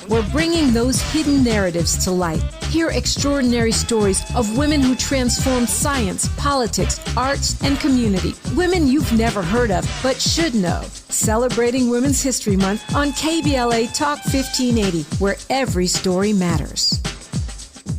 We're bringing those hidden narratives to light. Hear extraordinary stories of women who transformed science, politics, arts, and community. Women you've never heard of, but should know. Celebrating Women's History Month on KBLA Talk 1580, where every story matters.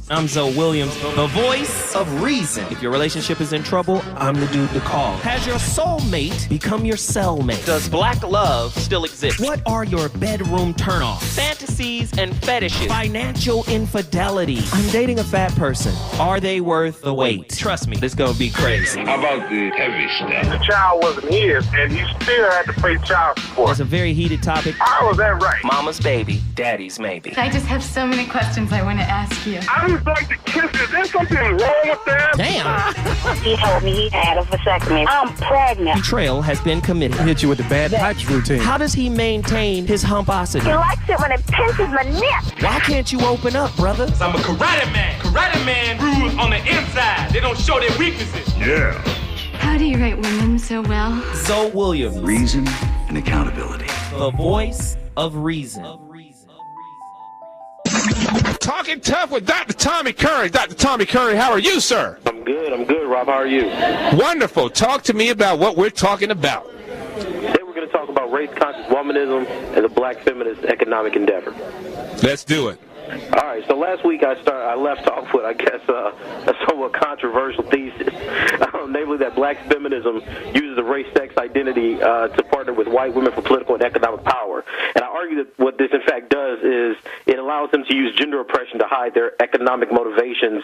I'm Zoe Williams, the voice of reason. If your relationship is in trouble, I'm the dude to call. Has your soulmate become your cellmate? Does black love still exist? What are your bedroom turnoffs? Fantasies and fetishes. Financial infidelity. I'm dating a fat person. Are they worth the wait? Trust me, this gonna be crazy. How about the heavy stuff? The child wasn't his, and he still had to pay child support. It's a very heated topic. How was that right? Mama's baby, daddy's maybe. I just have so many questions I want to ask you. I just like to kiss. Is there something wrong with that? Damn. He told me he had a vasectomy. I'm pregnant. Betrayal has been committed. Hit you with the bad pipes routine. How does he maintain his humposity? He likes it when it pinches my neck. Why can't you open up, brother? I'm a karate man. Karate man rules on the inside. They don't show their weaknesses. Yeah. How do you write women so well? Zoe Williams, Reason and accountability. the voice of reason. Talking Tough with Dr. Tommy Curry. Dr. Tommy Curry, how are you, sir? I'm good, Rob. How are you? Wonderful. Talk to me about what we're talking about. Today we're going to talk about race-conscious womanism and the black feminist economic endeavor. Let's do it. All right, so last week I left off with, I guess, a somewhat controversial thesis, namely that black feminism uses a race-sex identity to partner with white women for political and economic power. And I argue that what this, in fact, does is it allows them to use gender oppression to hide their economic motivations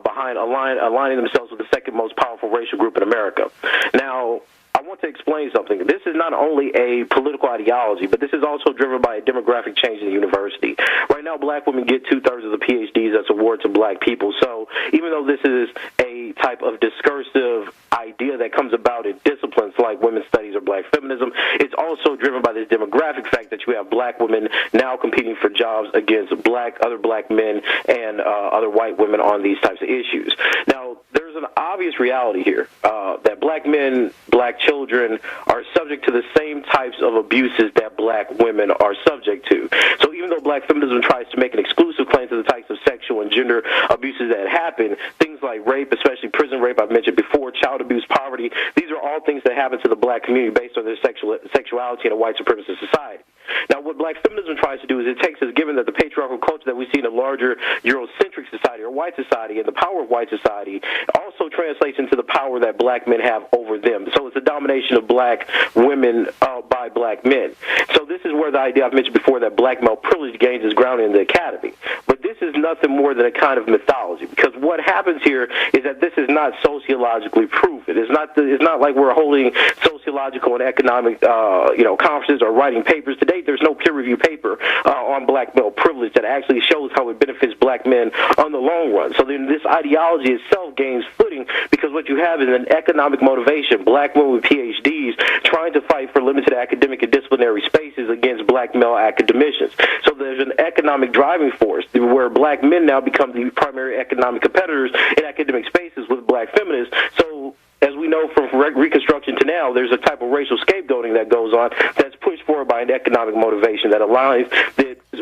behind aligning themselves with the second most powerful racial group in America. Now, I want to explain something. This is not only a political ideology, but this is also driven by a demographic change in the university. Right now, black women get 2/3 of the PhDs that's awarded to black people. So even though this is a type of discursive idea that comes about in disciplines like women's studies or black feminism, it's also driven by this demographic fact that you have black women now competing for jobs against other black men and other white women on these types of issues. Now, there's an obvious reality here that black men, black children are subject to the same types of abuses that black women are subject to. So even though black feminism tries to make an exclusive claim to the types of sexual and gender abuses that happen, things like rape, especially prison rape I've mentioned before, child abuse, poverty, these are all things that happen to the black community based on their sexuality in a white supremacist society. Now, what black feminism tries to do is it takes as given that the patriarchal culture that we see in a larger Eurocentric society or white society and the power of white society also translates into the power that black men have over them. So it's a domination of black women by black men. So this is where the idea I've mentioned before that black male privilege gains its ground in the academy. But this is nothing more than a kind of mythology, because what happens here is that this is not sociologically proven. It's not like we're holding sociological and economic conferences or writing papers. To date, there's no peer-reviewed paper on black male privilege that actually shows how it benefits black men on the long run. So then this ideology itself gains footing because what you have is an economic motivation. Black women with PhDs trying to fight for limited academic and disciplinary spaces against black male academicians. So there's an economic driving force where black men now become the primary economic competitors in academic spaces with black feminists. So as we know from Reconstruction to now, there's a type of racial scapegoating that goes on that's pushed forward by an economic motivation that aligns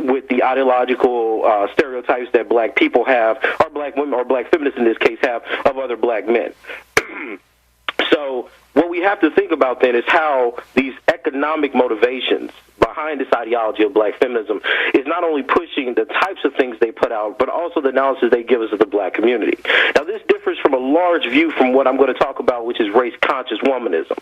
with the ideological stereotypes that black people have, or black women, or black feminists in this case have, of other black men. So what we have to think about then is how these economic motivations behind this ideology of black feminism is not only pushing the types of things they put out, but also the analysis they give us of the black community. Now, this differs from a large view from what I'm going to talk about, which is race-conscious womanism.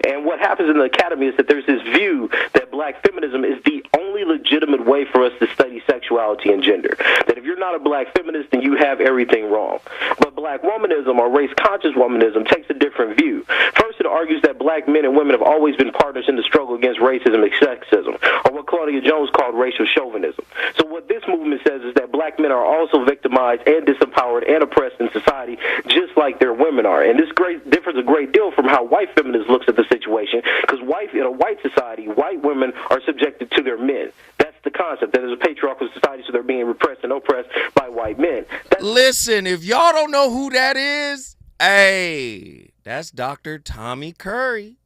And what happens in the academy is that there's this view that black feminism is the only legitimate way for us to study sexuality and gender. That if you're not a black feminist, then you have everything wrong. But black womanism or race-conscious womanism takes a different view. First, it argues that black men and women have always been partners in the struggle against racism and sexism, or what Claudia Jones called racial chauvinism. So what this movement says is that black men are also victimized and disempowered and oppressed in society, just like their women are. And this differs a great deal from how white feminists looks at the situation, because in a white society, white women are subjected to their men. That's the concept. That is a patriarchal society, so they're being repressed and oppressed by white men. Listen, if y'all don't know who that is, hey, that's Dr. Tommy Curry.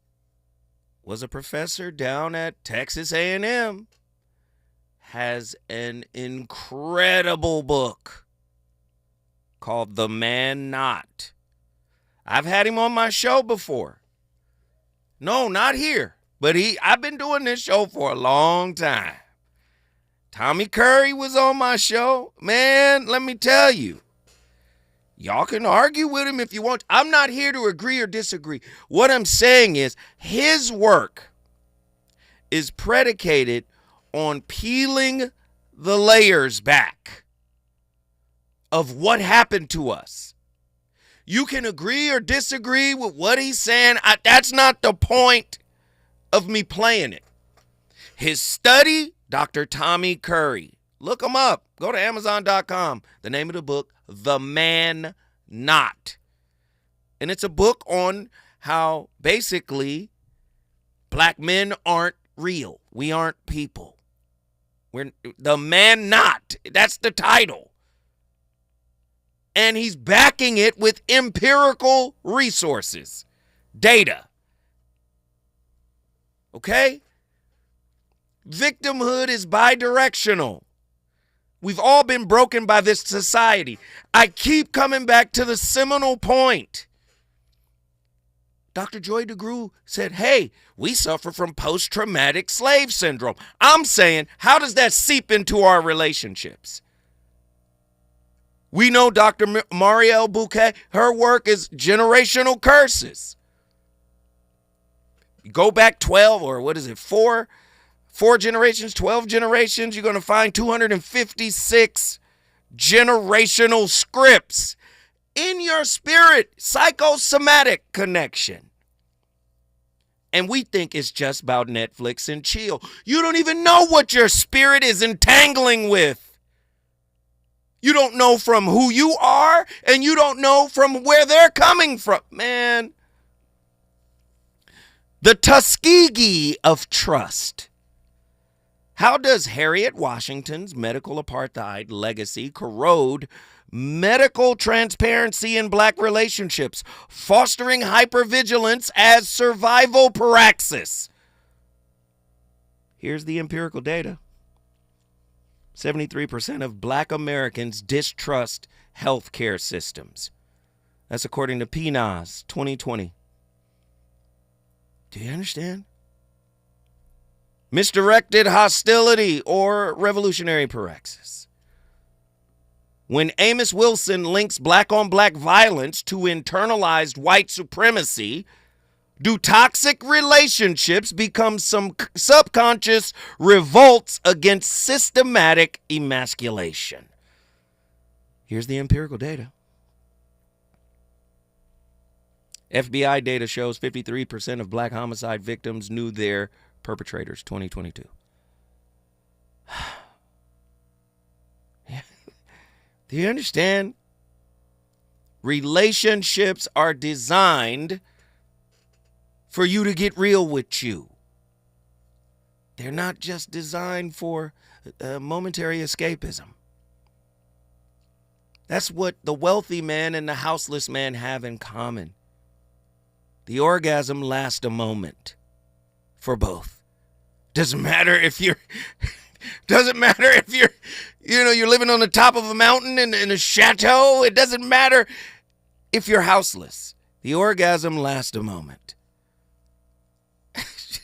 Was a professor down at Texas A&M. has an incredible book called The Man Not. I've had him on my show before. No, not here. But I've been doing this show for a long time. Tommy Curry was on my show. Man, let me tell you. Y'all can argue with him if you want. I'm not here to agree or disagree. What I'm saying is his work is predicated on peeling the layers back of what happened to us. You can agree or disagree with what he's saying. That's not the point of me playing it. His study, Dr. Tommy Curry. Look him up. Go to Amazon.com. The name of the book, The Man Not. And it's a book on how basically black men aren't real. We aren't people. We're The Man Not. That's the title. And he's backing it with empirical resources, data. Okay? Victimhood is bidirectional. We've all been broken by this society. I keep coming back to the seminal point. Dr. Joy DeGruy said, hey, we suffer from post-traumatic slave syndrome. I'm saying, how does that seep into our relationships? We know Dr. Marielle Bouquet, her work is generational curses. You go back 12 or what is it, four generations, 12 generations, you're going to find 256 generational scripts in your spirit, psychosomatic connection. And we think it's just about Netflix and chill. You don't even know what your spirit is entangling with. You don't know from who you are, and you don't know from where they're coming from. Man, the Tuskegee of trust. How does Harriet Washington's medical apartheid legacy corrode medical transparency in black relationships, fostering hypervigilance as survival praxis? Here's the empirical data. 73% of black Americans distrust healthcare systems. That's according to PNAS 2020. Do you understand? Misdirected hostility or revolutionary praxis. When Amos Wilson links black-on-black violence to internalized white supremacy, do toxic relationships become some subconscious revolts against systematic emasculation? Here's the empirical data. FBI data shows 53% of black homicide victims knew their perpetrators, 2022. Do you understand? Relationships are designed for you to get real with you. They're not just designed for momentary escapism. That's what the wealthy man and the houseless man have in common. The orgasm lasts a moment for both. Doesn't matter if you're you're living on the top of a mountain in a chateau. It doesn't matter if you're houseless. The orgasm lasts a moment.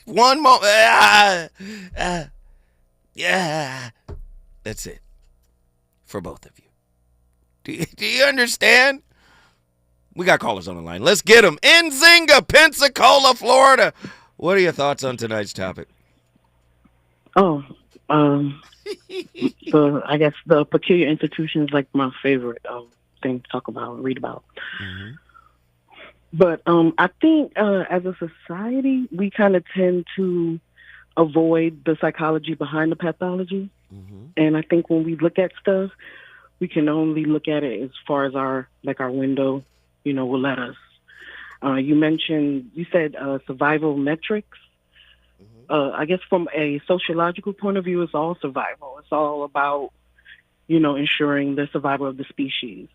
One moment. Yeah. That's it. For both of you. Do you understand? We got callers on the line. Let's get them. Nzinga, Pensacola, Florida. What are your thoughts on tonight's topic? I guess the peculiar institution is like my favorite thing to talk about and read about. Mm-hmm. But I think as a society, we kind of tend to avoid the psychology behind the pathology. Mm-hmm. And I think when we look at stuff, we can only look at it as far as our window, will let us. You said survival metrics. I guess from a sociological point of view, it's all survival. It's all about, ensuring the survival of the species.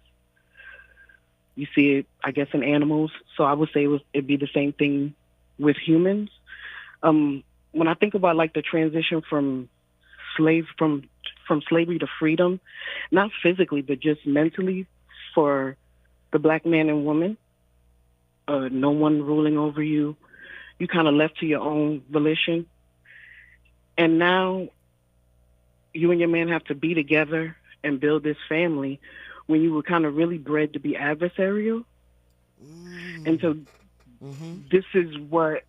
You see it, I guess, in animals. So I would say it'd be the same thing with humans. When I think about the transition from from slavery to freedom, not physically, but just mentally for the black man and woman. No one ruling over you. You kind of left to your own volition. And now you and your man have to be together and build this family when you were kind of really bred to be adversarial. And so this is what,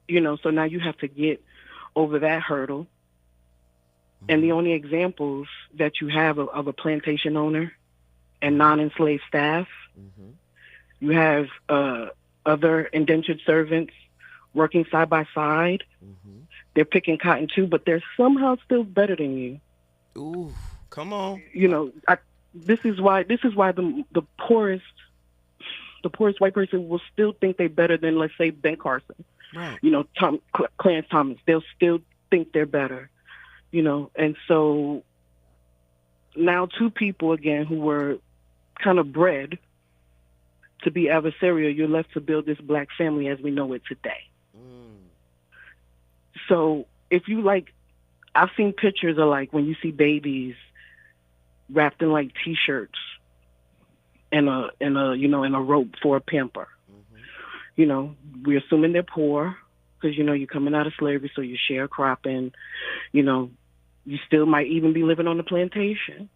so now you have to get over that hurdle. And the only examples that you have of a plantation owner and non-enslaved staff, you have other indentured servants working side by side. They're picking cotton too, but they're somehow still better than you. Ooh, come on. This is why the poorest white person will still think they're better than, let's say, Ben Carson. Right. Clarence Thomas. They'll still think they're better. And so now two people again who were kind of bred to be adversarial, you're left to build this black family as we know it today. So if you I've seen pictures of when you see babies wrapped in T-shirts and a rope for a pamper. We're assuming they're poor because you're coming out of slavery, so you're sharecropping. You still might even be living on the plantation,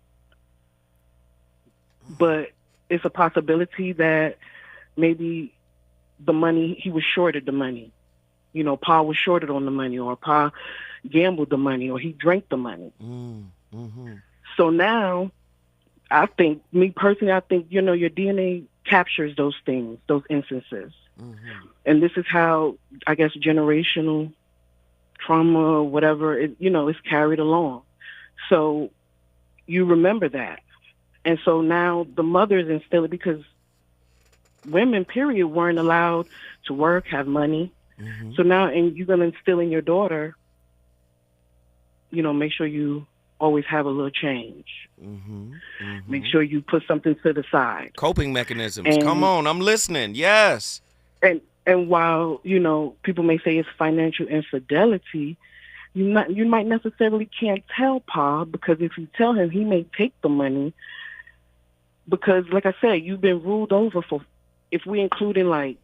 but it's a possibility that maybe the money, he was shorted the money. Pa was shorted on the money, or Pa gambled the money, or he drank the money. So now, I think your DNA captures those things, those instances. And this is how, I guess, generational trauma, whatever, is carried along. So you remember that. And so now the mothers instill it, because women, period, weren't allowed to work, have money. So now, and you're going to instill in your daughter, make sure you always have a little change. Make sure you put something to the side. Coping mechanisms. Come on, I'm listening. Yes. And while, people may say it's financial infidelity, you might necessarily can't tell Pa, because if you tell him, he may take the money. Because, like I said, you've been ruled over for, if we include in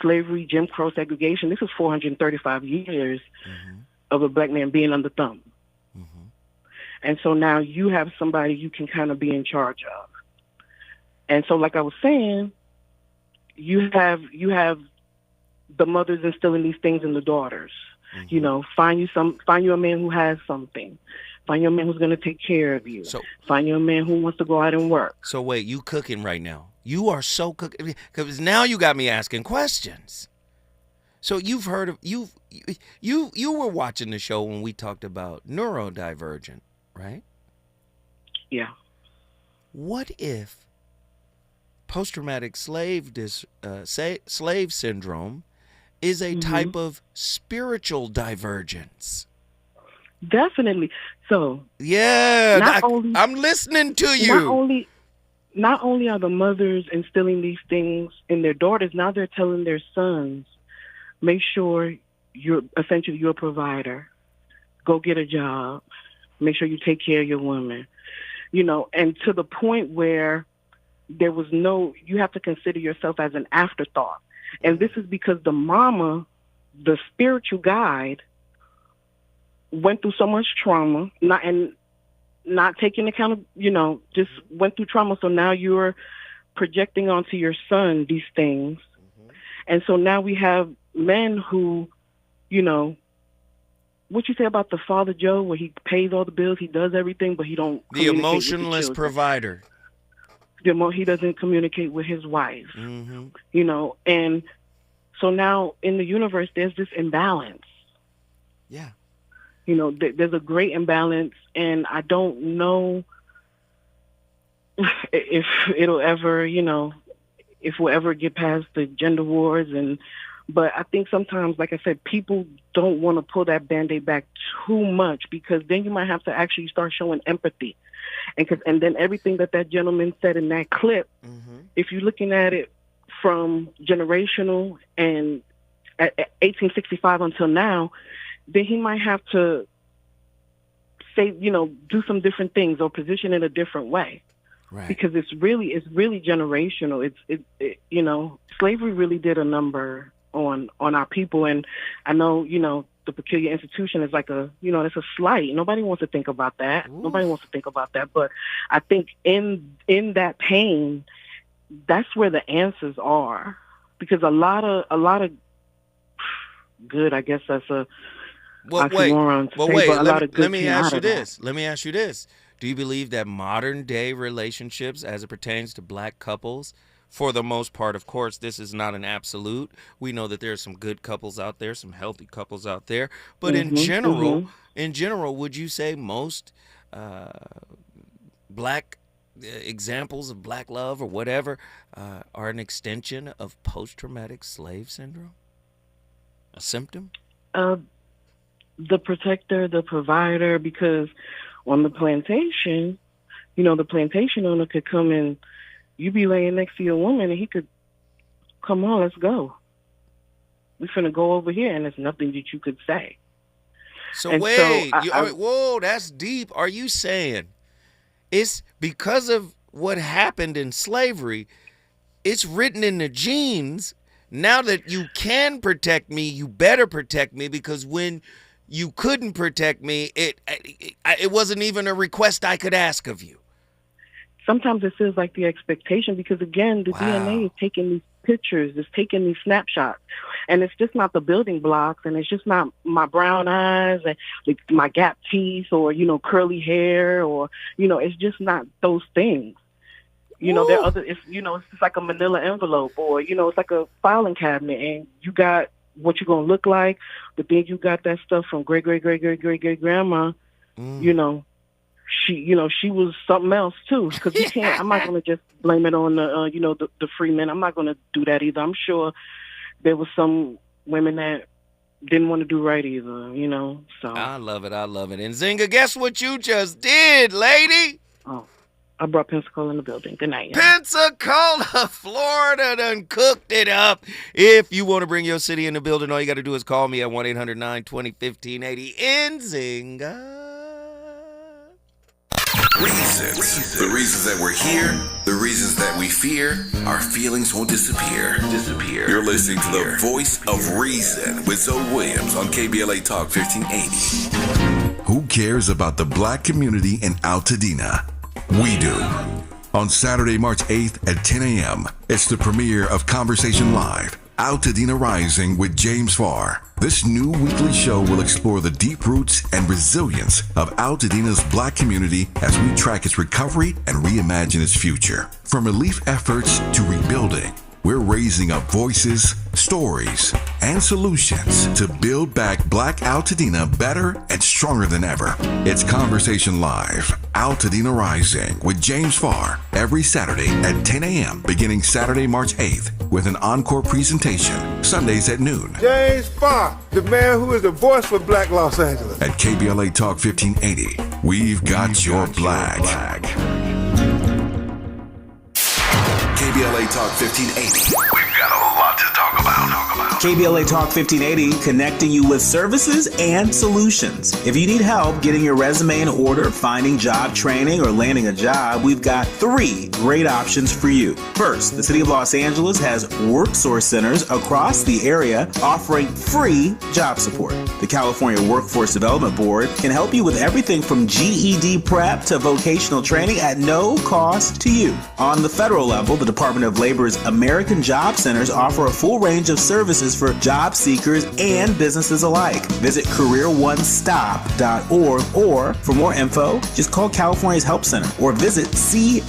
slavery, Jim Crow, segregation, this is 435 years of a black man being under thumb. And so now you have somebody you can kind of be in charge of. And so, like I was saying, you have the mothers instilling these things in the daughters. Find you a man who has something. Find you a man who's going to take care of you. Find you a man who wants to go out and work. So wait, you cooking right now? You are so cooking, because now you got me asking questions. So you've heard of you were watching the show when we talked about neurodivergent, right? Yeah. What if post-traumatic slave syndrome is a type of spiritual divergence? Definitely. So yeah, I'm listening to you. Not only are the mothers instilling these things in their daughters, now they're telling their sons, make sure you're a provider. Go get a job. Make sure you take care of your woman. And to the point where you have to consider yourself as an afterthought. And this is because the mama, the spiritual guide, went through so much trauma, not taking account of, just went through trauma. So now you're projecting onto your son these things. And so now we have men who, what you say about the father Joe, where he pays all the bills, he does everything, but he don't. The emotionless provider. He doesn't communicate with his wife, and so now in the universe, there's this imbalance. Yeah. There's a great imbalance, and I don't know if it'll ever, if we'll ever get past the gender wars. But I think sometimes, like I said, people don't want to pull that Band-Aid back too much, because then you might have to actually start showing empathy. And then everything that gentleman said in that clip, if you're looking at it from generational and at 1865 until now, then he might have to say, do some different things or position in a different way. Right. Because it's really generational. Slavery really did a number on our people. And I know, the peculiar institution is like it's a slight. Nobody wants to think about that. Ooh. Nobody wants to think about that. But I think in that pain, that's where the answers are. Because a lot of good, I guess that's a oxymoron to say, but a lot of good. Let me ask you this. Do you believe that modern day relationships, as it pertains to black couples, for the most part, of course, this is not an absolute. We know that there are some good couples out there, some healthy couples out there. But in general, would you say most black examples of black love or whatever are an extension of post-traumatic slave syndrome? A symptom? The protector, the provider, because on the plantation, the plantation owner could come in. You be laying next to your woman, and he could, come on, let's go. We finna go over here, and there's nothing that you could say. So wait, whoa, that's deep. Are you saying it's because of what happened in slavery, it's written in the genes, now that you can protect me, you better protect me, because when you couldn't protect me, it wasn't even a request I could ask of you? Sometimes it feels like the expectation, because, again, the DNA is taking these pictures, it's taking these snapshots, and it's just not the building blocks, and it's just not my brown eyes and my gap teeth or, curly hair or, it's just not those things. There are other, it's just like a manila envelope or, it's like a filing cabinet, and you got what you're going to look like, but then you got that stuff from great-great-great-great-great-great-grandma, she was something else too, because I'm not going to just blame it on the free men. I'm not going to do that either. I'm sure there was some women that didn't want to do right either, so. I love it. And Zinga, guess what you just did, lady? Oh, I brought Pensacola in the building. Good night. Pensacola, Florida done cooked it up. If you want to bring your city in the building, all you got to do is call me at 1-800-920-1580 in Zinga. Reasons. The reasons that we're here, the reasons that we fear, our feelings won't disappear. You're listening to the voice of reason with Zoe Williams on KBLA Talk 1580. Who cares about the black community in Altadena? We do. On Saturday, March 8th at 10 a.m., it's the premiere of Conversation Live, Altadena Rising with James Farr. This new weekly show will explore the deep roots and resilience of Altadena's black community as we track its recovery and reimagine its future. From relief efforts to rebuilding, we're raising up voices, stories, and solutions to build back Black Altadena better and stronger than ever. It's Conversation Live, Altadena Rising with James Farr, every Saturday at 10 a.m. beginning Saturday, March 8th, with an encore presentation, Sundays at noon. James Farr, the man who is the voice for Black Los Angeles. At KBLA Talk 1580, we've got your black. KBLA Talk 1580. We've got a lot to talk about. KBLA Talk 1580, connecting you with services and solutions. If you need help getting your resume in order, finding job training, or landing a job, we've got 3 great options for you. First, the City of Los Angeles has WorkSource centers across the area offering free job support. The California Workforce Development Board can help you with everything from GED prep to vocational training at no cost to you. On the federal level, the Department of Labor's American Job Centers offer a full range of services for job seekers and businesses alike. Visit careeronestop.org, or for more info, just call California's Help Center or visit cwdb.ca.gov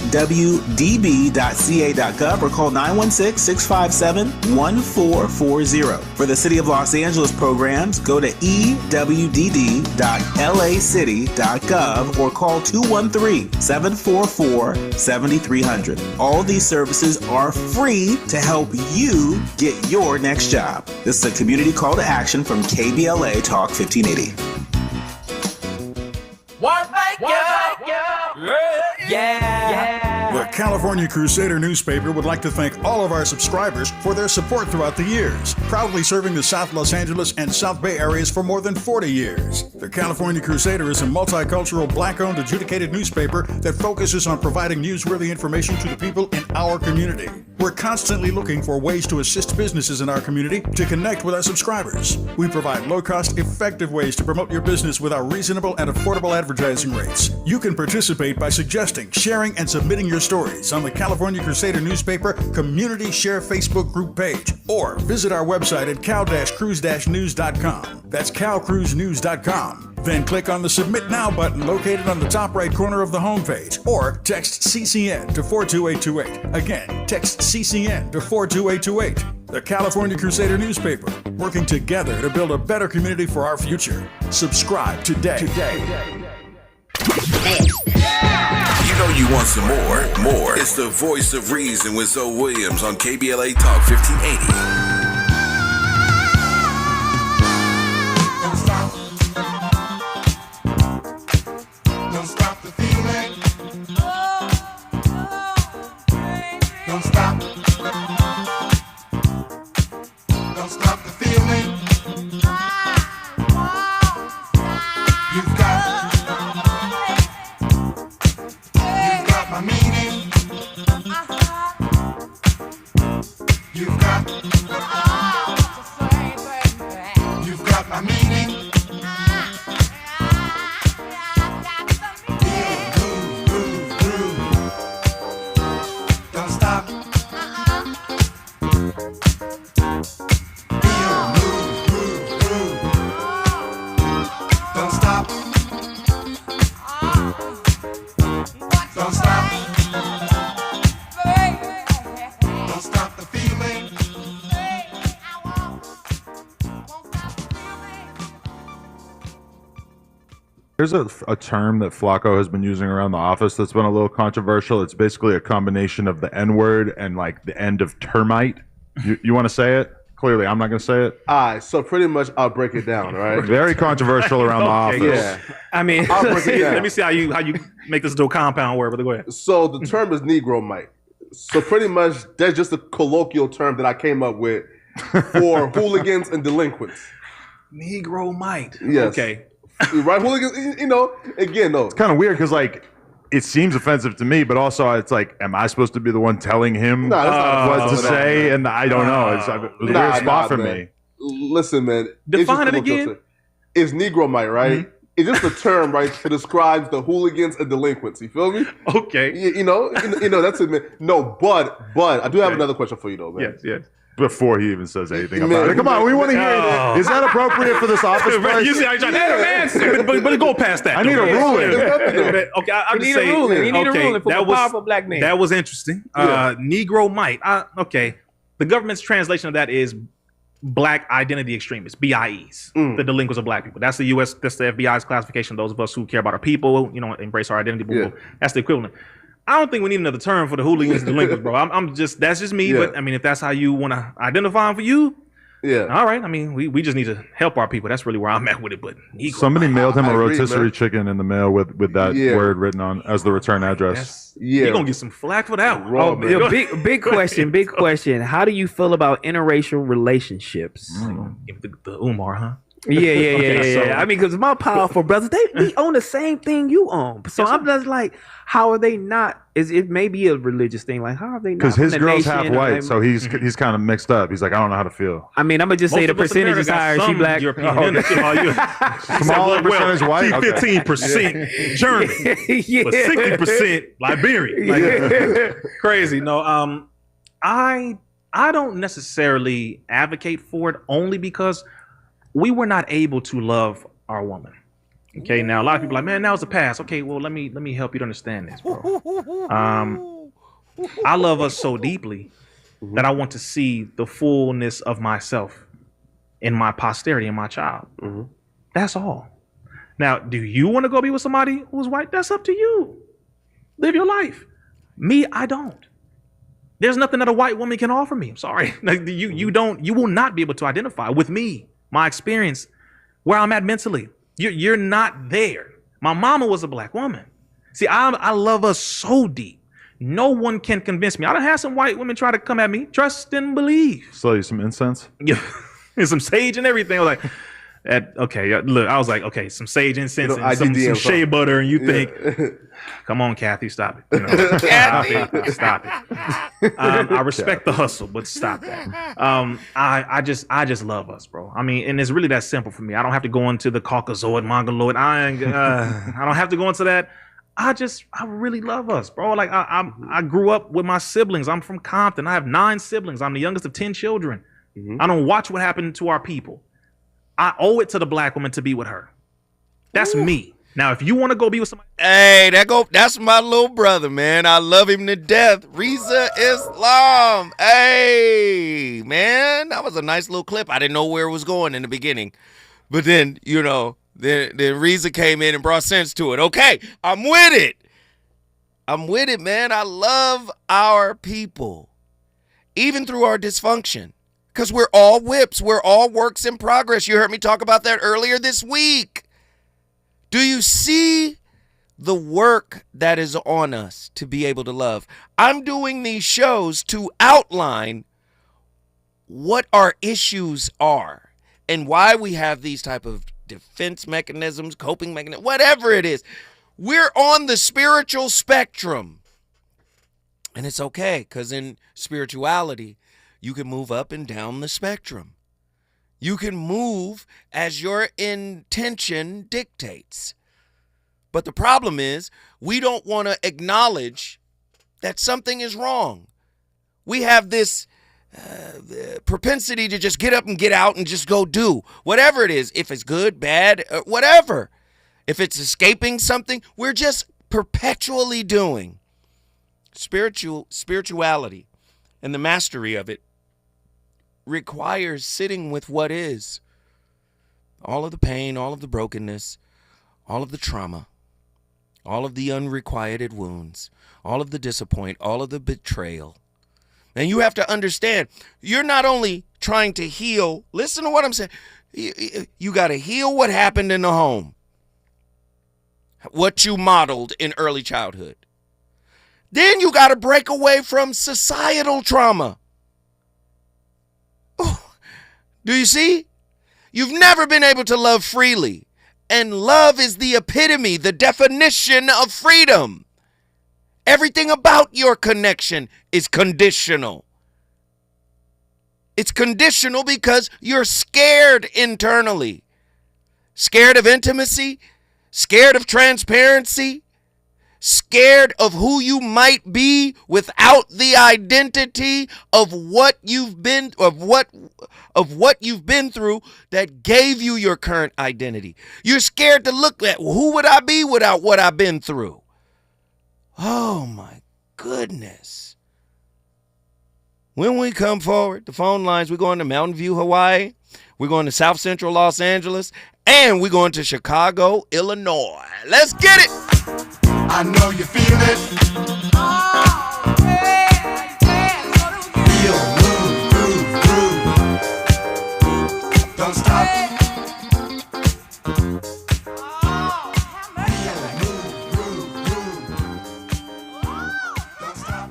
or call 916-657-1440. For the City of Los Angeles programs, go to ewdd.lacity.gov or call 213-744-7300. All these services are free to help you get your next job. This is a community call to action from KBLA Talk 1580. The California Crusader newspaper would like to thank all of our subscribers for their support throughout the years, proudly serving the South Los Angeles and South Bay areas for more than 40 years. The California Crusader is a multicultural, black-owned, adjudicated newspaper that focuses on providing newsworthy information to the people in our community. We're constantly looking for ways to assist businesses in our community to connect with our subscribers. We provide low-cost, effective ways to promote your business with our reasonable and affordable advertising rates. You can participate by suggesting, sharing, and submitting your stories on the California Crusader newspaper Community Share Facebook group page, or visit our website at cal-cruise-news.com. That's calcruisenews.com. Then click on the Submit Now button located on the top right corner of the homepage, or text CCN to 42828. Again, text CCN to 42828. The California Crusader newspaper, working together to build a better community for our future. Subscribe today. You know you want some more. It's the Voice of Reason with Zoe Williams on KBLA Talk 1580. There's a term that Flacco has been using around the office that's been a little controversial. It's basically a combination of the N-word and like the end of termite. You want to say it? Clearly, I'm not going to say it. All right, so pretty much I'll break it down, right? Very controversial around the office. Yeah. I mean, I'll break it down. Let me see how you make this into a compound word, but go ahead. So the term is Negromite. So pretty much that's just a colloquial term that I came up with for hooligans and delinquents. Negromite. Yes. Okay. Right, hooligans, you know, again, though. It's kind of weird because, like, it seems offensive to me, but also it's like, am I supposed to be the one telling him what to say? And I don't know. It's a weird spot for me. Listen, man. Define it again. It's Negromite, right? Mm-hmm. It's just a term, right, that describes the hooligans and delinquents. You feel me? Okay. You know, that's it, man. No, but I do have another question for you, though, man. Yes. Before he even says anything about it. Come on, we want to hear it. Is that appropriate for this office place? You see how you're trying to answer, but go past that. I need a ruling. Okay, I'll just say. You need a ruling for a powerful black man. That was interesting. Negromite. Okay. The government's translation of that is Black Identity Extremists, BIEs, the delinquents of black people. That's the U.S., that's the FBI's classification. Those of us who care about our people, you know, embrace our identity. That's the equivalent. I don't think we need another term for the hooligans and delinquents, bro. That's just me. But I mean, if that's how you want to identify them for you, all right. I mean, we just need to help our people. That's really where I'm at with it. But somebody mailed him a rotisserie chicken in the mail with that word written on as the return address. You're gonna get some flack for that. Big question. How do you feel about interracial relationships? The Umar, huh? Yeah. I mean, because my powerful brothers, we own the same thing you own. So I'm just like, how are they not? It may be a religious thing. Like, how are they not? Because his girl's half white, so he's kind of mixed up. He's like, I don't know how to feel. I mean, I'm gonna just say the percentage is higher. She black. Smaller percentage white. 15% German, but 60% Liberian. Crazy. No, I don't necessarily advocate for it only because we were not able to love our woman. Okay, now a lot of people are like, man, now it's the past. Okay, well, let me help you to understand this, bro. I love us so deeply that I want to see the fullness of myself in my posterity, in my child. That's all. Now, do you want to go be with somebody who's white? That's up to you. Live your life. Me, I don't. There's nothing that a white woman can offer me. I'm sorry. Like, you will not be able to identify with me, my experience, where I'm at mentally. You're not there. My mama was a black woman. See, I love us so deep No one can convince me. I done had some white women try to come at me. Trust and believe. Sell you some incense? Yeah, and some sage and everything. I was like, look, I was like, okay, some sage incense and some shea butter, and you think, come on, Kathy, stop it. Stop it. I respect the hustle, but stop that. I just love us, bro. I mean, and it's really that simple for me. I don't have to go into the Caucasoid, Mongoloid. I don't have to go into that. I really love us, bro. Like I grew up with my siblings. I'm from Compton. I have 9 siblings. I'm the youngest of 10 children. Mm-hmm. I don't watch what happened to our people. I owe it to the black woman to be with her. That's me. Now, if you want to go be with somebody, hey, that's my little brother, man. I love him to death. Reza Islam. Hey, man, that was a nice little clip. I didn't know where it was going in the beginning, but then then Reza came in and brought sense to it. Okay, I'm with it, man. I love our people, even through our dysfunction. Because we're all whips. We're all works in progress. You heard me talk about that earlier this week. Do you see the work that is on us to be able to love? I'm doing these shows to outline what our issues are and why we have these type of defense mechanisms, coping mechanisms, whatever it is. We're on the spiritual spectrum. And it's okay, because in spirituality, you can move up and down the spectrum. You can move as your intention dictates. But the problem is, we don't want to acknowledge that something is wrong. We have this propensity to just get up and get out and just go do whatever it is. If it's good, bad, whatever. If it's escaping something, we're just perpetually doing. Spirituality and the mastery of it requires sitting with what is. All of the pain, all of the brokenness, all of the trauma, all of the unrequited wounds, all of the disappointment, all of the betrayal. And you have to understand, you're not only trying to heal, listen to what I'm saying, you got to heal what happened in the home, what you modeled in early childhood. Then you got to break away from societal trauma. Do you see? You've never been able to love freely. And love is the epitome, the definition of freedom. Everything about your connection is conditional. It's conditional because you're scared internally. Scared of intimacy, scared of transparency, scared of who you might be without the identity of what you've been through that gave you your current identity. You're scared to look at who would I be without what I've been through. Oh my goodness. When we come forward, the phone lines, we're going to Mountain View, Hawaii. We're going to South Central Los Angeles, and we're going to Chicago, Illinois. Let's get it. I know you feel it. Feel, move, groove. Don't stop. Feel, move, groove. Don't stop.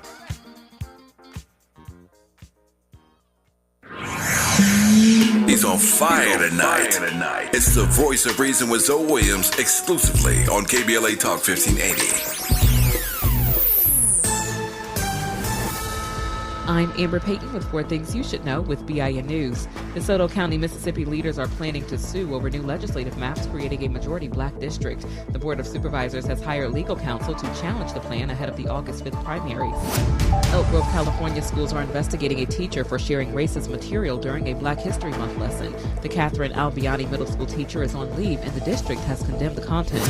He's on fire tonight. It's the Voice of Reason with Zoe Williams, exclusively on KBLA Talk 1580. I'm Amber Payton with 4 Things You Should Know with BIN News. DeSoto County, Mississippi leaders are planning to sue over new legislative maps creating a majority black district. The Board of Supervisors has hired legal counsel to challenge the plan ahead of the August 5th primaries. Elk Grove, California schools are investigating a teacher for sharing racist material during a Black History Month lesson. The Catherine Albiani Middle School teacher is on leave and the district has condemned the content.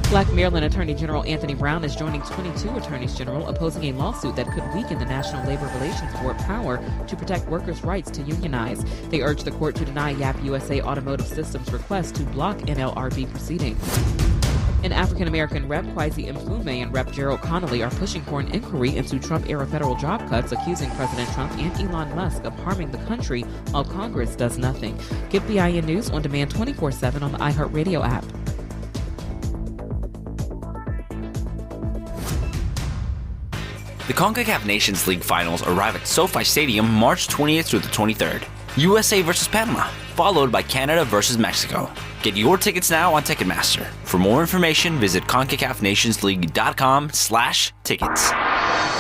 Black Maryland Attorney General Anthony Brown is joining 22 attorneys general opposing a lawsuit that could weaken the National Labor Relations Board power to protect workers' rights to unionize. They urge the court to deny YAP USA Automotive Systems' request to block NLRB proceedings. An African-American Rep. Kwesi Mfume and Rep. Gerald Connolly are pushing for an inquiry into Trump-era federal job cuts, accusing President Trump and Elon Musk of harming the country while Congress does nothing. Get BIN News on demand 24/7 on the iHeartRadio app. The CONCACAF Nations League finals arrive at SoFi Stadium March 20th through the 23rd. USA versus Panama, followed by Canada versus Mexico. Get your tickets now on Ticketmaster. For more information, visit CONCACAFNationsLeague.com/tickets.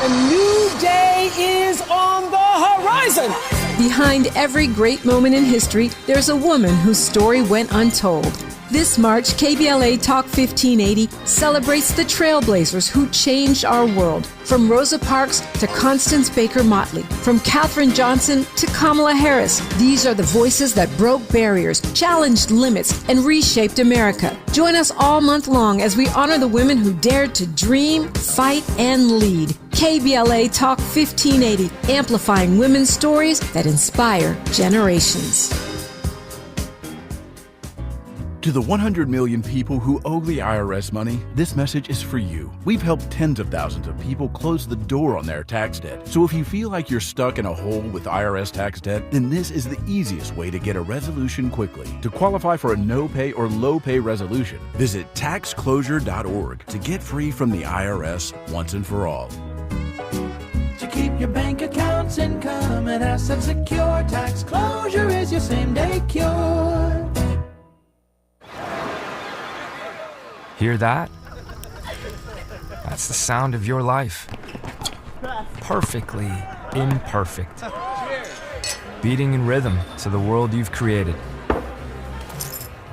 A new day is on the horizon. Behind every great moment in history, there's a woman whose story went untold. This March, KBLA Talk 1580 celebrates the trailblazers who changed our world. From Rosa Parks to Constance Baker Motley, from Katherine Johnson to Kamala Harris. These are the voices that broke barriers, challenged limits, and reshaped America. Join us all month long as we honor the women who dared to dream, fight, and lead. KBLA Talk 1580, amplifying women's stories that inspire generations. To the 100 million people who owe the IRS money, this message is for you. We've helped tens of thousands of people close the door on their tax debt. So if you feel like you're stuck in a hole with IRS tax debt, then this is the easiest way to get a resolution quickly. To qualify for a no-pay or low-pay resolution, visit taxclosure.org to get free from the IRS once and for all. To keep your bank accounts, income, and assets secure, tax closure is your same-day cure. Hear that? That's the sound of your life. Perfectly imperfect. Beating in rhythm to the world you've created.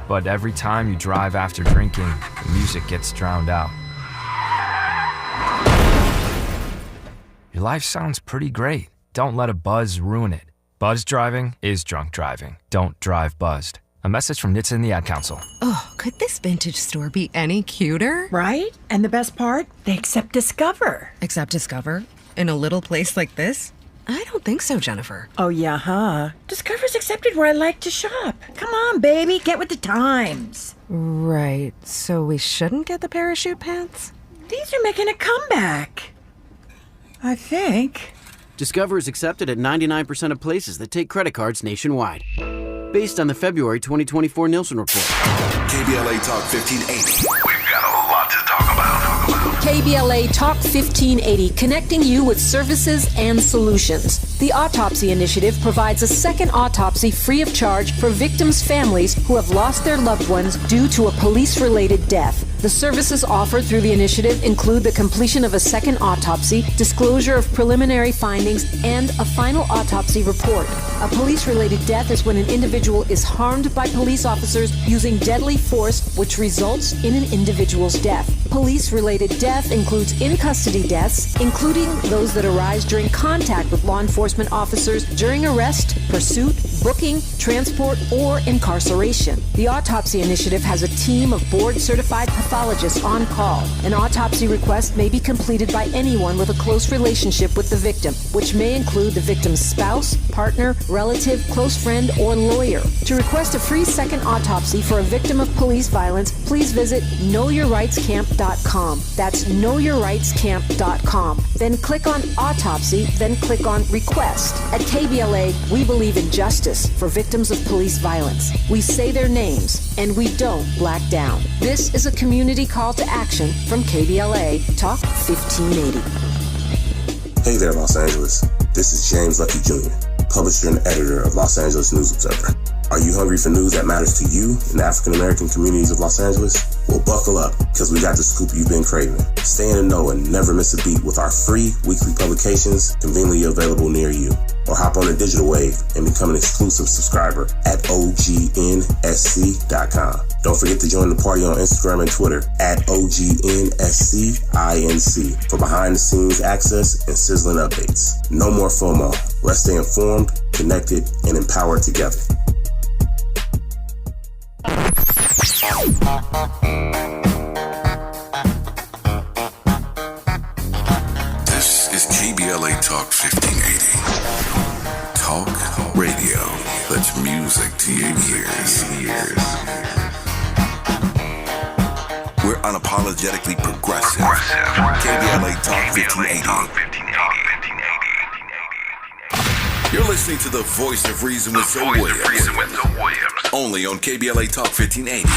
But every time you drive after drinking, the music gets drowned out. Your life sounds pretty great. Don't let a buzz ruin it. Buzz driving is drunk driving. Don't drive buzzed. A message from NHTSA and the Ad Council. Oh, could this vintage store be any cuter? Right? And the best part? They accept Discover. Accept Discover? In a little place like this? I don't think so, Jennifer. Oh, yeah, huh? Discover's accepted where I like to shop. Come on, baby, get with the times. Right, so we shouldn't get the parachute pants? These are making a comeback. I think. Discover is accepted at 99% of places that take credit cards nationwide. Based on the February 2024 Nielsen report. KBLA Talk 1580. We've got a lot to talk about. KBLA Talk 1580, connecting you with services and solutions. The Autopsy Initiative provides a second autopsy free of charge for victims' families who have lost their loved ones due to a police-related death. The services offered through the initiative include the completion of a second autopsy, disclosure of preliminary findings, and a final autopsy report. A police-related death is when an individual is harmed by police officers using deadly force, which results in an individual's death. Police-related death includes in-custody deaths, including those that arise during contact with law enforcement officers during arrest, pursuit, booking, transport, or incarceration. The Autopsy Initiative has a team of board-certified pathologists on call. An autopsy request may be completed by anyone with a close relationship with the victim, which may include the victim's spouse, partner, relative, close friend, or lawyer. To request a free second autopsy for a victim of police violence, please visit knowyourrightscamp.com. That's knowyourrightscamp.com. Then click on Autopsy, then click on Request. At KBLA, we believe in justice for victims of police violence. We say their names, and we don't black down. This is a community call to action from KBLA Talk 1580. Hey there, Los Angeles. This is James Lucky Jr., publisher and editor of Los Angeles News Observer. Are you hungry for news that matters to you in the African-American communities of Los Angeles? Well, buckle up, because we got the scoop you've been craving. Stay in the know and never miss a beat with our free weekly publications conveniently available near you. Or hop on the digital wave and become an exclusive subscriber at OGNSC.com. Don't forget to join the party on Instagram and Twitter at OGNSCINC for behind-the-scenes access and sizzling updates. No more FOMO. Let's stay informed, connected, and empowered together. This is KBLA Talk 1580. Talk radio. That's music to your ears. We're unapologetically progressive. KBLA Talk 1580. You're listening to the voice of reason with Zoe Williams. Only on KBLA Talk 1580.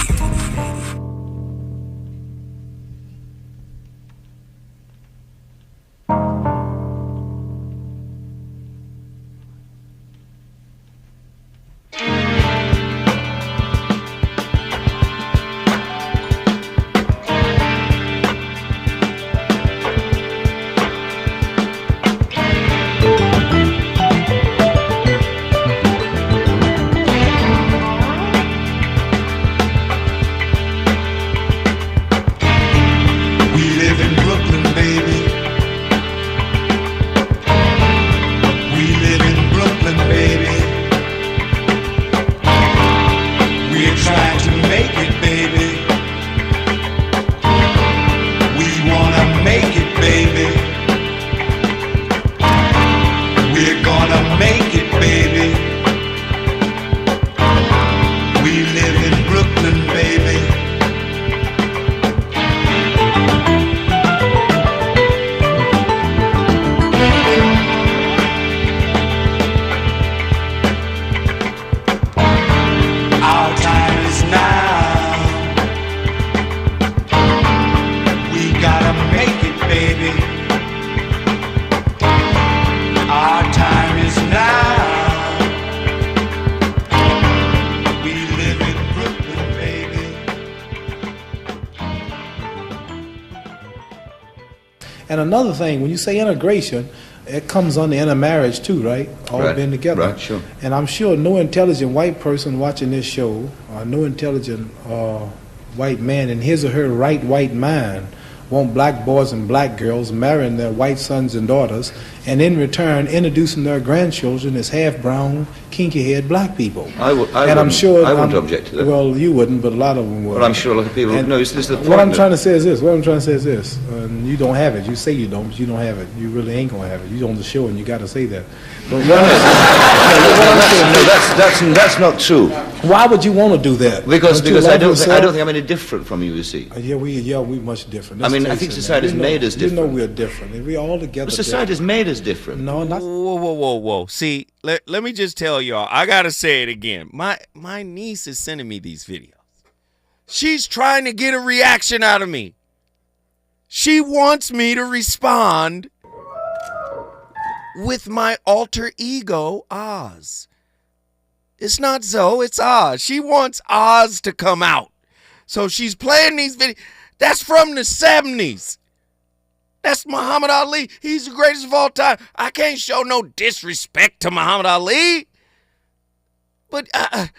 And another thing, when you say integration, it comes under intermarriage too, right? All Right. being together. Right, sure. And I'm sure no intelligent white person watching this show, or no intelligent white man in his or her right white mind, want black boys and black girls marrying their white sons and daughters, and in return introducing their grandchildren as half brown, kinky-haired black people. I wouldn't object to that. Well, you wouldn't, but a lot of them would. Well, I'm sure a lot of people. No, this is the point. What I'm trying to say is this. And you don't have it. You say you don't, but you don't have it. You really ain't gonna have it. You on the show, and you got to say that. But that's not true. Why would you want to do that? Because I don't think I'm any different from you. You see. Yeah, we much different. I mean, I think society's made us different. You know we're different. And we all together. Society's made us different. No, not. Whoa. See, let me just tell y'all. I gotta say it again. My niece is sending me these videos. She's trying to get a reaction out of me. She wants me to respond with my alter ego, Oz. It's not Zoe, it's Oz. She wants Oz to come out. So she's playing these videos. That's from the 70s. That's Muhammad Ali. He's the greatest of all time. I can't show no disrespect to Muhammad Ali. But I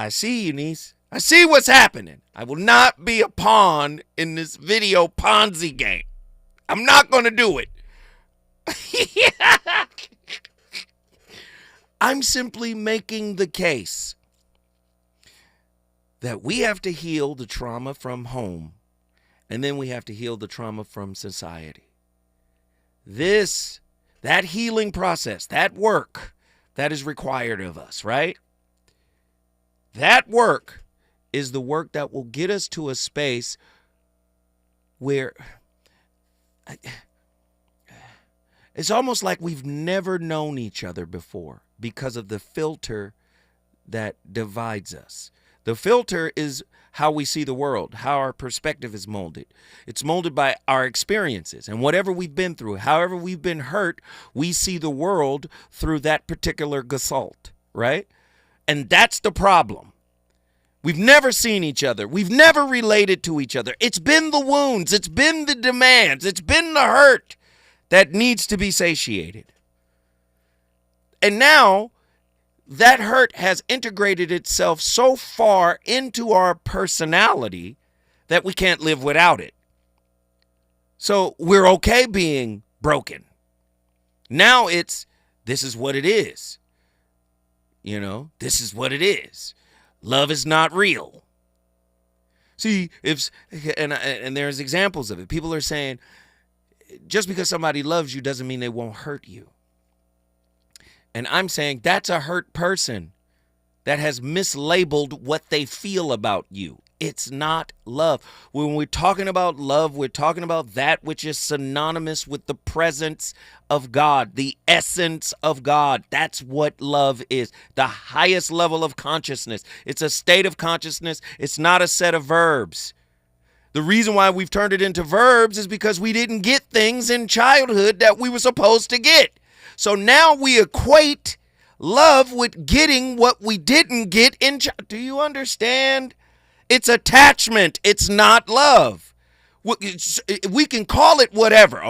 see you, niece. I see what's happening. I will not be a pawn in this video Ponzi game. I'm not going to do it. I'm simply making the case that we have to heal the trauma from home, and then we have to heal the trauma from society. That healing process, that work that is required of us, right? That work is the work that will get us to a space where it's almost like we've never known each other before because of the filter that divides us. The filter is how we see the world, how our perspective is molded. It's molded by our experiences and whatever we've been through. However we've been hurt, we see the world through that particular gestalt, right? And that's the problem. We've never seen each other. We've never related to each other. It's been the wounds. It's been the demands. It's been the hurt that needs to be satiated. And now that hurt has integrated itself so far into our personality that we can't live without it. So we're okay being broken. Now this is what it is. You know, this is what it is. Love is not real. See, and there's examples of it. People are saying, just because somebody loves you doesn't mean they won't hurt you. And I'm saying that's a hurt person that has mislabeled what they feel about you. It's not love. When we're talking about love, we're talking about that which is synonymous with the presence of God, the essence of God. That's what love is, the highest level of consciousness. It's a state of consciousness. It's not a set of verbs. The reason why we've turned it into verbs is because we didn't get things in childhood that we were supposed to get. So now we equate love with getting what we didn't get in childhood. Do you understand? It's attachment. It's not love. We can call it whatever.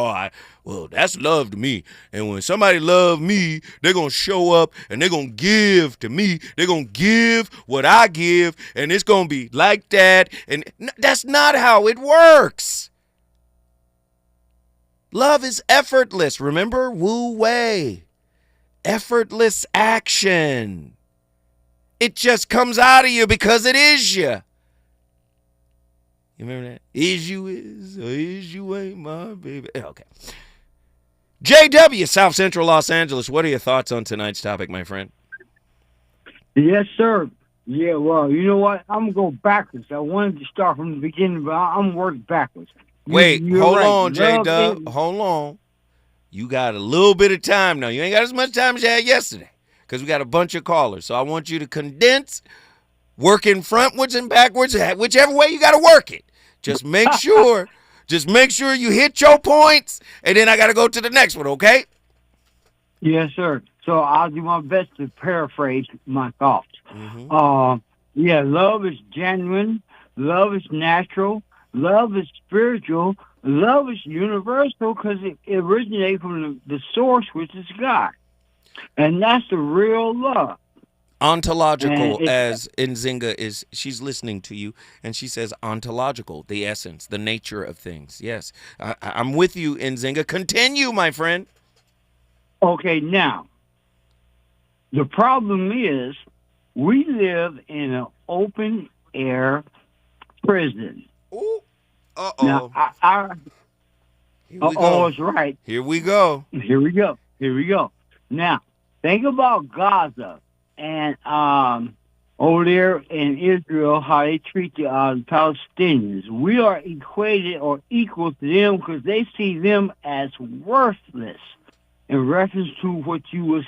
Well, that's love to me. And when somebody loves me, they're going to show up and they're going to give to me. They're going to give what I give, and it's going to be like that. And that's not how it works. Love is effortless. Remember? Wu Wei. Effortless action. It just comes out of you because it is you. You remember that? Is you is, or is you ain't my baby. Okay. JW, South Central Los Angeles. What are your thoughts on tonight's topic, my friend? Yes, sir. Yeah, well, you know what? I'm going to go backwards. I wanted to start from the beginning, but I'm working backwards. Wait, hold right. on, J-Dub. Hold on. You got a little bit of time now. You ain't got as much time as you had yesterday because we got a bunch of callers. So I want you to condense, working frontwards and backwards, whichever way you got to work it. Just make sure you hit your points, and then I got to go to the next one, okay? Yes, sir. So I'll do my best to paraphrase my thoughts. Yeah, love is genuine. Love is natural. Love is spiritual. love is universal because it originates from the source, which is God. And that's the real love. Ontological, as Nzinga she's listening to you, and she says ontological, the essence, the nature of things. Yes, I'm with you, Nzinga. Continue, my friend. Okay, now, the problem is we live in an open-air prison. Ooh, Now, it's right. Here we go. Here we go. Now, think about Gaza and over there in Israel, how they treat the Palestinians. We are equated or equal to them because they see them as worthless. In reference to what you was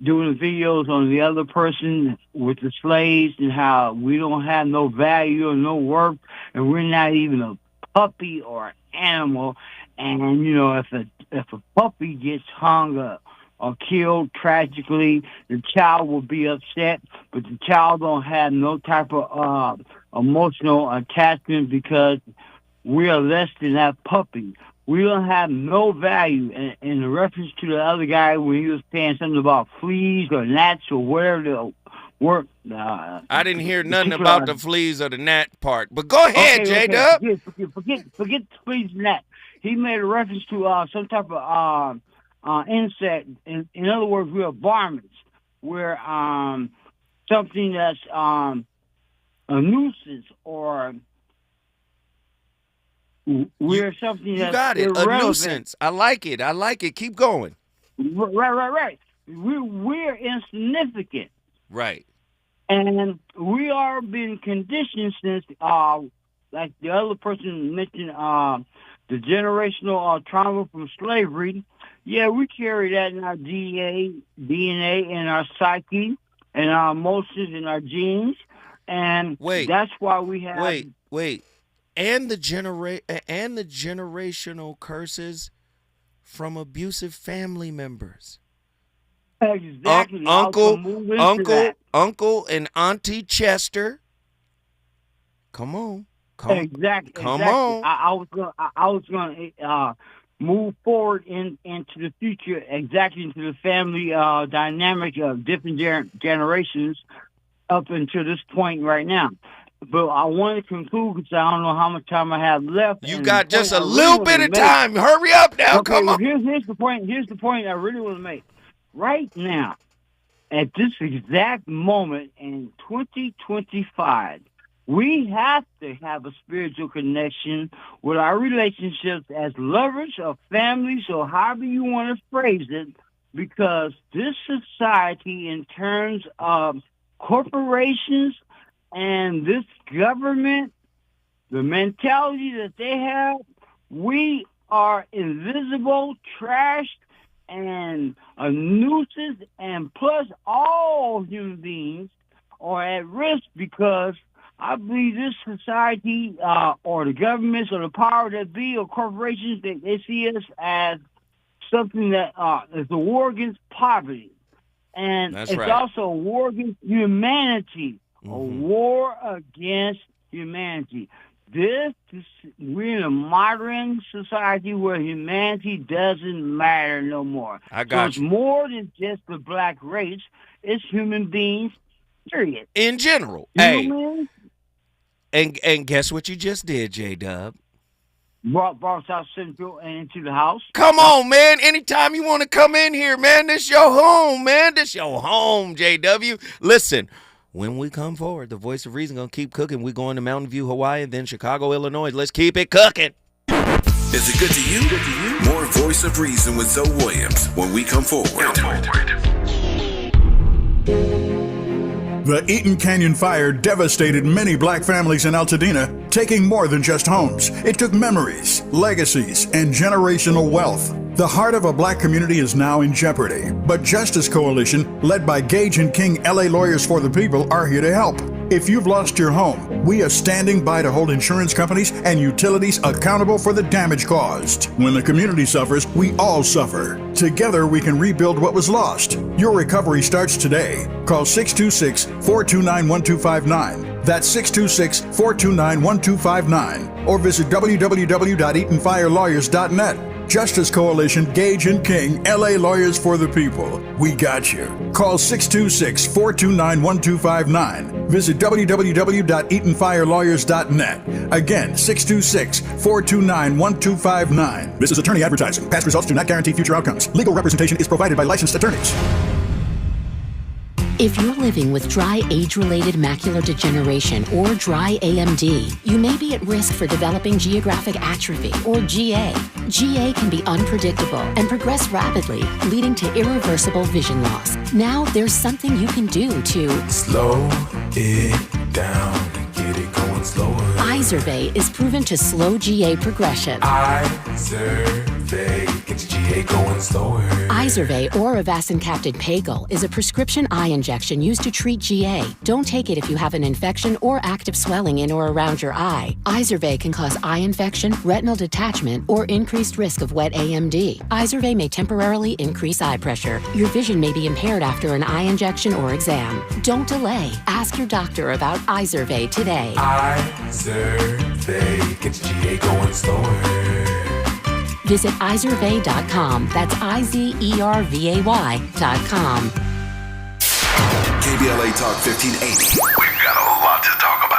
doing the videos on the other person with the slaves and how we don't have no value or no worth, and we're not even a puppy or an animal. And you know, if a puppy gets hung up or killed tragically, the child will be upset, but the child don't have no type of emotional attachment because we are less than that puppy. We don't have no value. And in reference to the other guy when he was saying something about fleas or gnats or whatever the word. I didn't hear nothing about the fleas or the gnat part, but go ahead, J-Dub. Forget the fleas and gnats. He made a reference to some type of insect. In other words, we're varmints. We're something that's a nuisance, or we're something that's you got it. irrelevant. A nuisance. I like it. Keep going. Right. We're insignificant. Right. And we are being conditioned since, like the other person mentioned, the generational trauma from slavery. Yeah, we carry that in our DNA, in our psyche, in our emotions, in our genes, and that's why we have. Wait, and the generational curses from abusive family members. Exactly. Uncle, and Auntie Chester. Come on. Exactly. Come on. I was gonna move forward into the future, exactly into the family dynamic of different generations up until this point right now. But I want to conclude because I don't know how much time I have left. You got just a little bit of time. Hurry up now. Okay, come on. Here's the point. Here's the point I really want to make. Right now, at this exact moment in 2025, we have to have a spiritual connection with our relationships as lovers or families or however you want to phrase it, because this society, in terms of corporations and this government, the mentality that they have, we are invisible, trashed, and a nuisance, and plus all human beings are at risk because I believe this society or the governments or the power that be or corporations, they see us as something that is a war against poverty. And That's it's right. also a war against humanity, a war against humanity. We're in a modern society where humanity doesn't matter no more. I got It's more than just the black race. It's human beings, period. In general. Humans, And guess what you just did, J-Dub? brought South Central into the house. Come on, man. Anytime you want to come in here, man, this your home, man. This your home, JW. Listen, when we come forward, the voice of reason going to keep cooking. We're going to Mountain View, Hawaii, and then Chicago, Illinois. Let's keep it cooking. Is it good to you? More Voice of Reason with Zoe Williams when we come forward. The Eaton Canyon fire devastated many black families in Altadena, taking more than just homes. It took memories, legacies, and generational wealth. The heart of a black community is now in jeopardy, but Justice Coalition, led by Gage and King LA Lawyers for the People, are here to help. If you've lost your home, we are standing by to hold insurance companies and utilities accountable for the damage caused. When the community suffers, we all suffer. Together, we can rebuild what was lost. Your recovery starts today. Call 626-429-1259. That's 626-429-1259. Or visit www.eatonfirelawyers.net. Justice Coalition, Gage and King, LA Lawyers for the People. We got you. Call 626-429-1259. Visit www.eatonfirelawyers.net. Again, 626-429-1259. This is attorney advertising. Past results do not guarantee future outcomes. Legal representation is provided by licensed attorneys. If you're living with dry age-related macular degeneration or dry AMD, you may be at risk for developing geographic atrophy or GA. GA can be unpredictable and progress rapidly, leading to irreversible vision loss. Now there's something you can do to slow it down and get it going slower. Izervay is proven to slow GA progression. Izervay gets GA going slower. Izervay or avacincaptad pagel is a prescription eye injection used to treat GA. Don't take it if you have an infection or active swelling in or around your eye. Izervay can cause eye infection, retinal detachment, or increased risk of wet AMD. Izervay may temporarily increase eye pressure. Your vision may be impaired after an eye injection or exam. Don't delay. Ask your doctor about Izervay today. Izervay gets GA going slower. Visit Izervay.com. That's IZERVAY.com. KBLA Talk 1580. We've got a lot to talk about.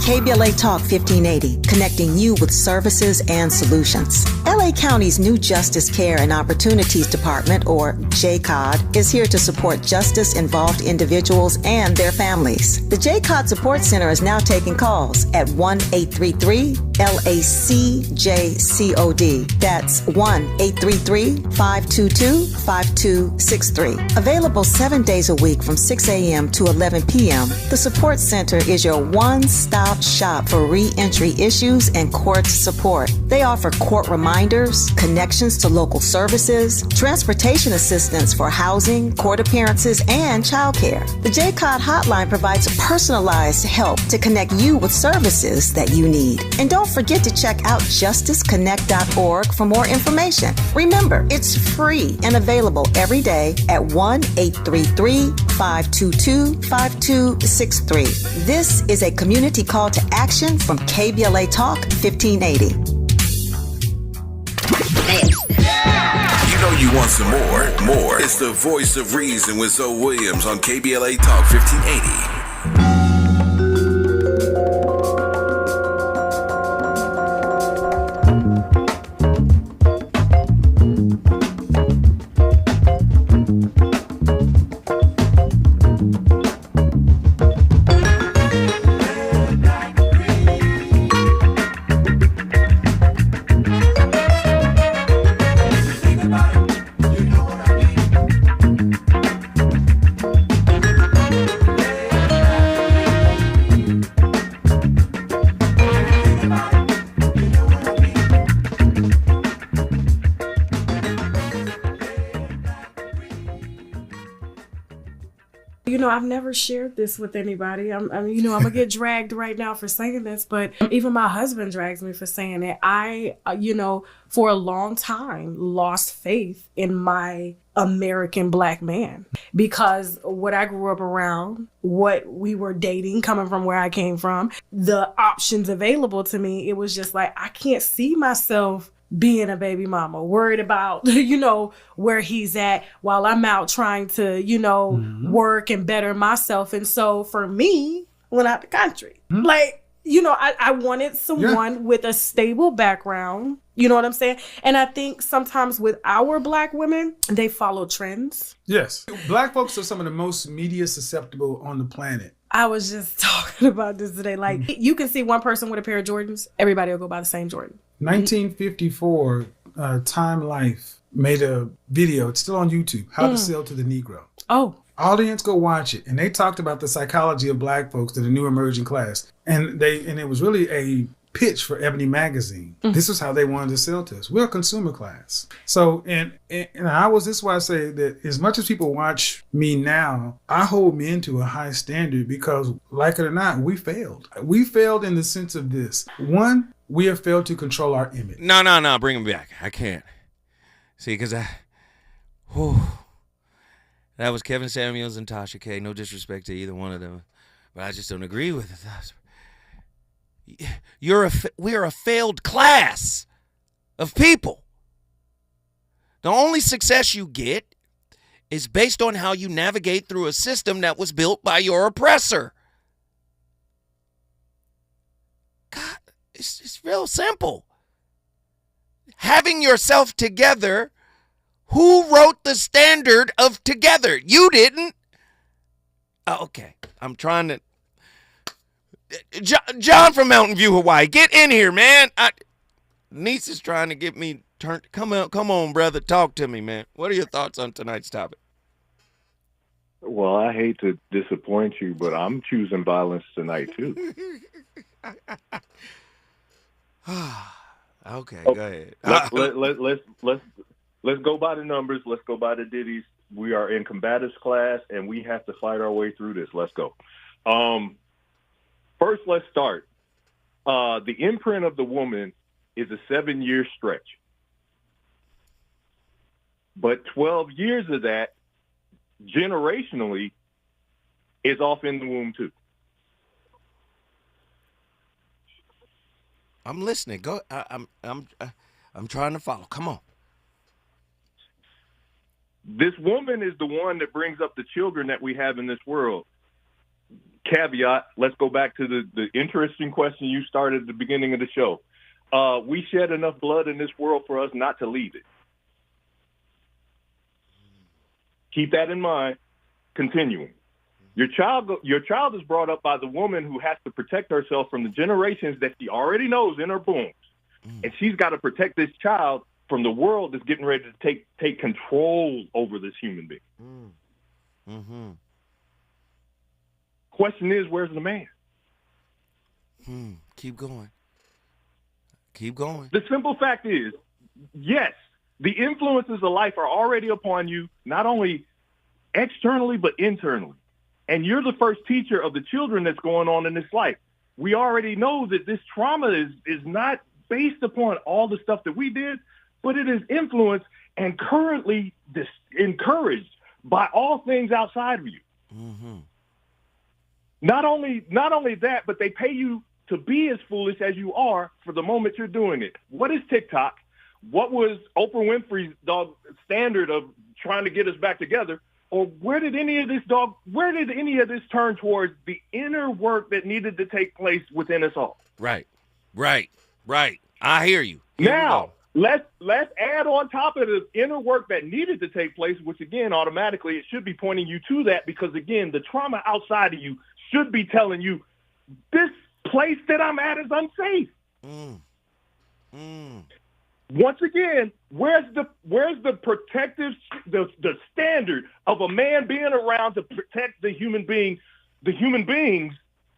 KBLA Talk 1580, connecting you with services and solutions. LA County's new Justice Care and Opportunities Department, or JCOD, is here to support justice-involved individuals and their families. The JCOD Support Center is now taking calls at 1-833-LACJCOD. That's 1-833-522-5263. Available 7 days a week from 6 a.m. to 11 p.m., the Support Center is your one-stop shop for re-entry issues and court support. They offer court reminders, connections to local services, transportation assistance for housing, court appearances, and childcare. The JCOD hotline provides personalized help to connect you with services that you need. And don't forget to check out justiceconnect.org for more information. Remember, it's free and available every day at 1-833-522-5263. This is a community call to action from KBLA Talk 1580. You know you want some more. It's the voice of reason with Zoe Williams on KBLA Talk 1580. I've never shared this with anybody. I'm gonna get dragged right now for saying this, but even my husband drags me for saying it. I, for a long time lost faith in my American black man because what I grew up around, what we were dating, coming from where I came from, the options available to me, it was just like, I can't see myself being a baby mama, worried about, where he's at while I'm out trying to, work and better myself. And so for me, went out the country. Like, I wanted someone with a stable background. You know what I'm saying? And I think sometimes with our black women, they follow trends. Yes. Black folks are some of the most media susceptible on the planet. I was just talking about this today. Like, you can see one person with a pair of Jordans, everybody will go buy the same Jordan. 1954, Time Life made a video. It's still on YouTube. How to Sell to the Negro. Oh. Audience, go watch it. And they talked about the psychology of black folks to the new emerging class. And it was really a pitch for Ebony Magazine. This is how they wanted to sell to us. We're a consumer class. So, and this is why I say that as much as people watch me now, I hold men to a high standard because, like it or not, we failed. We failed in the sense of this. One, we have failed to control our image. No, bring him back. I can't. See, because that was Kevin Samuels and Tasha K. No disrespect to either one of them. but I just don't agree with it. We're a failed class of people. The only success you get is based on how you navigate through a system that was built by your oppressor. God, it's real simple. Having yourself together, who wrote the standard of together? You didn't. Okay, I'm trying to... John from Mountain View, Hawaii, get in here, man. Niece is trying to get me turned. Come on, brother. Talk to me, man. What are your thoughts on tonight's topic? Well, I hate to disappoint you, but I'm choosing violence tonight, too. Okay, go ahead. Let's go by the numbers. Let's go by the ditties. We are in combatives class, and we have to fight our way through this. Let's go. First, let's start. The imprint of the woman is a 7-year stretch. But 12 years of that, generationally, is off in the womb, too. I'm listening. Go. I'm trying to follow. Come on. This woman is the one that brings up the children that we have in this world. Caveat, let's go back to the interesting question you started at the beginning of the show. We shed enough blood in this world for us not to leave it. Keep that in mind. Continuing. Your child is brought up by the woman who has to protect herself from the generations that she already knows in her bones. And she's got to protect this child from the world that's getting ready to take control over this human being. Mm-hmm. Question is, where's the man? Keep going. Keep going. The simple fact is, yes, the influences of life are already upon you, not only externally, but internally. And you're the first teacher of the children that's going on in this life. We already know that this trauma is not based upon all the stuff that we did, but it is influenced and currently encouraged by all things outside of you. Mm-hmm. Not only that, but they pay you to be as foolish as you are for the moment you're doing it. What is TikTok? What was Oprah Winfrey's standard of trying to get us back together? Or where did any of this turn towards the inner work that needed to take place within us all? Right. I hear you. Now, let's add on top of the inner work that needed to take place, which again, automatically, it should be pointing you to that because again, the trauma outside of you should be telling you this place that I'm at is unsafe. Once again, where's the protective the standard of a man being around to protect the human beings,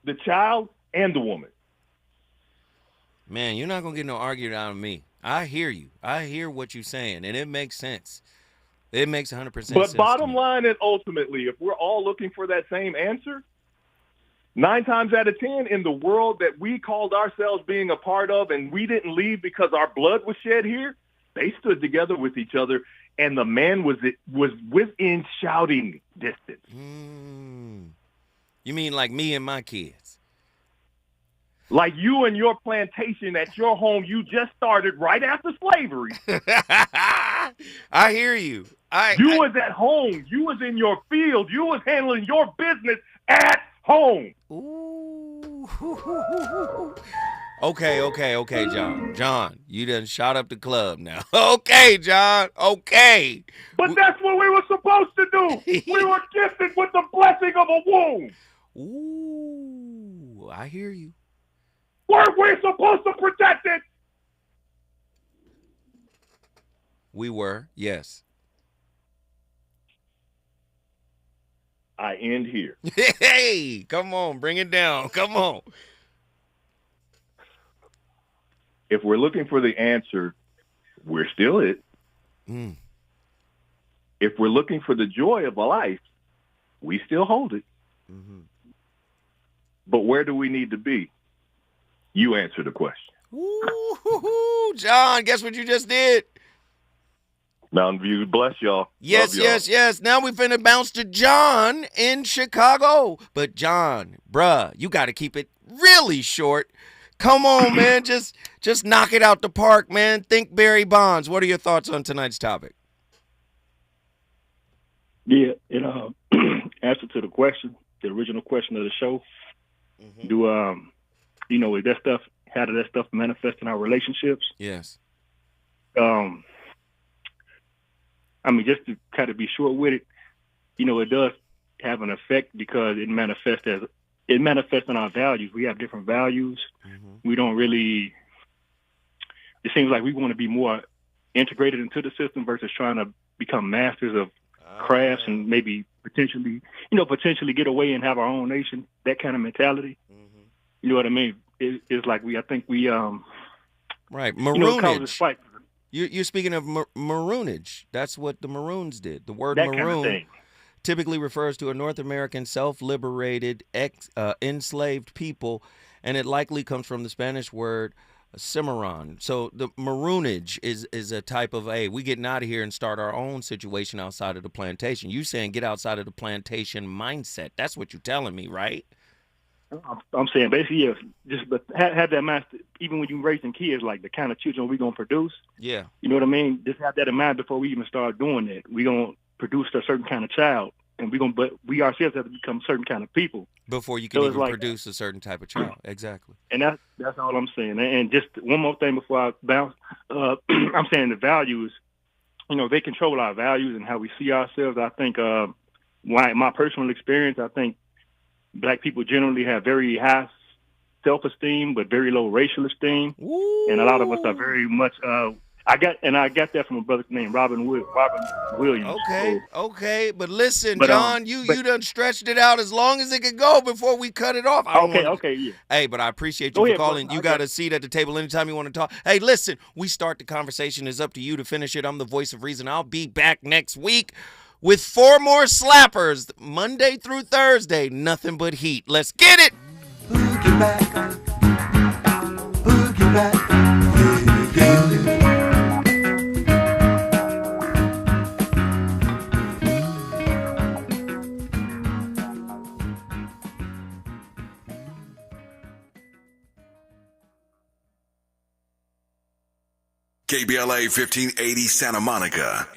the child and the woman? Man, you're not gonna get no argument out of me. I hear you. I hear what you're saying, and it makes sense. It makes 100% sense. But bottom line and ultimately, if we're all looking for that same answer, 9 times out of 10 in the world that we called ourselves being a part of and we didn't leave because our blood was shed here, they stood together with each other and the man was within shouting distance. You mean like me and my kids? Like you and your plantation at your home you just started right after slavery. I hear you. You was at home. You was in your field. You was handling your business at home. Ooh. Okay, John. John, you done shot up the club now. Okay, John. Okay. But that's what we were supposed to do. We were gifted with the blessing of a womb. Ooh, I hear you. Weren't we supposed to protect it? We were, yes. I end here. Hey, come on, bring it down. Come on. If we're looking for the answer, we're still it. If we're looking for the joy of a life, we still hold it. But where do we need to be? You answer the question. Ooh, John, guess what you just did? Mountain View, bless y'all. Yes, Love y'all. yes. Now we finna bounce to John in Chicago. But John, bruh, you got to keep it really short. Come on, man. Just knock it out the park, man. Think Barry Bonds. What are your thoughts on tonight's topic? Yeah, answer to the question, the original question of the show. Is that stuff? How does that stuff manifest in our relationships? Yes. Just to kind of be short with it, it does have an effect because it manifests in our values. We have different values. We don't really. It seems like we want to be more integrated into the system versus trying to become masters of crafts and maybe potentially get away and have our own nation. That kind of mentality. You know what I mean? It's like I think we right, maroonage. You You're speaking of maroonage. That's what the Maroons did. The word that maroon kind of thing typically refers to a North American self-liberated, enslaved people, and it likely comes from the Spanish word cimarron. So the maroonage is a type of, hey, we getting out of here and start our own situation outside of the plantation. You saying get outside of the plantation mindset. That's what you're telling me, right? I'm saying basically, yes. But have that mind, even when you're raising kids, like the kind of children we're going to produce. Yeah. You know what I mean? Just have that in mind before we even start doing that. We're going to produce a certain kind of child, and but we ourselves have to become certain kind of people. Before you can even produce a certain type of child. Exactly. And that's all I'm saying. And just one more thing before I bounce. I'm saying the values, they control our values and how we see ourselves. I think, my personal experience, I think Black people generally have very high self-esteem, but very low racial esteem. Ooh. And a lot of us are very much. I got that from a brother named Robin Williams. Okay, but listen, John, you done stretched it out as long as it could go before we cut it off. Yeah. Hey, but I appreciate you for calling. You got a seat at the table anytime you want to talk. Hey, listen, we start the conversation. It's up to you to finish it. I'm the voice of reason. I'll be back next week with 4 more slappers, Monday through Thursday. Nothing but heat. Let's get it. Boogie back. Boogie back. KBLA 1580 Santa Monica.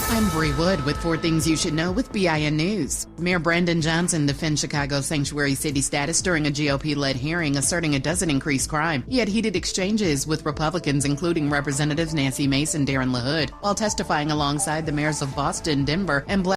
I'm Bree Wood with 4 Things You Should Know with BIN News. Mayor Brandon Johnson defends Chicago's sanctuary city status during a GOP-led hearing, asserting it doesn't increase crime. He had heated exchanges with Republicans, including Representatives Nancy Mace and Darren LaHood, while testifying alongside the mayors of Boston, Denver, and